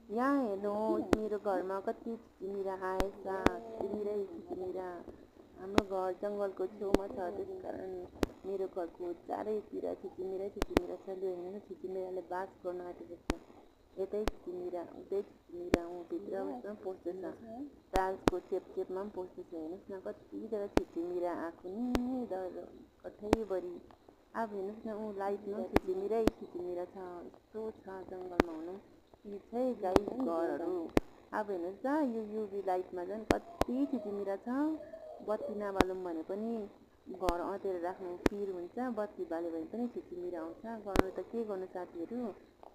यहाँ हेर्नुहोस् मेरो घरमा कति चिचिमिरा आएछ। चिचिमिरा हाम्रो घर जङ्गलको छेउमा छ, त्यसकारण मेरो घरको चारैतिर चिचिमिरा छ। लु हेर्नु, चिचिमिराले बास गर्न आँटेको छ। यतै चिचिमिरा, उतै चिचिमिरा, भित्र पस्दैछ। टाइल्सको चेपचेपमा पनि पस्दैछ। हेर्नुहोस् न, कतिजना चिचिमिरा आएको नि कठैभरि। अब हेर्नुहोस् न, लाइटमा चिचिमिरा छ। यस्तो छ जङ्गलमा हुनु। यी चाहिँ गाई घरहरू। अब हेर्नुहोस् त, यो युभी लाइटमा झन् कति चिचिमिरा छ। बत्ती नबालौँ भने पनि घर अँतेर राख्नु फिर हुन्छ। बत्ती बाल्यो भने पनि चिचिमिरा आउँछ। गर्नु त के गर्नु साथीहरू,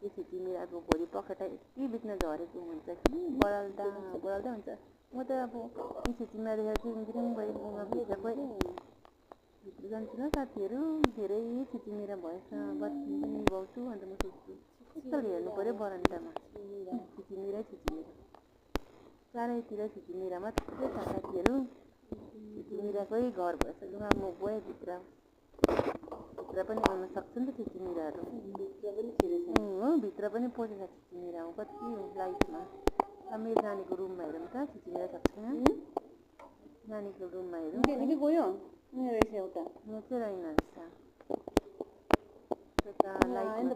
यो चिचिमिराको भोलि पखेटा यति बिचमा झरेको हुन्छ कि बढाल्दा हुन्छ। म त अब यी चिचिमिरा देखेर गिरिङ भएको भित्र जान्छु ल साथीहरू। धेरै चिचिमिरा भएछ। बत्ती पनि निभाउँछु। अन्त म सोच्छु कस्तो हेर्नु पऱ्यो बरन्डामा। चिचिमिरा चारैतिर चिचिमिरा मात्रै छ साथीहरू। चिचिमिराकै घर भएछ। लु म गएँ भित्र पनि आउन सक्छ नि त चिचिमिराहरू। भित्र पनि पसेछ चिचिमिरा। कति लाइटमा। मेरो नानीको रुममा हेरौँ त, चिचिमिरा छ कि छैन। नानीको रुममा हेरौँ। गयो एउटा म चाहिँ रहेन रहेछ। लाइटमा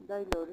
दैलोहरू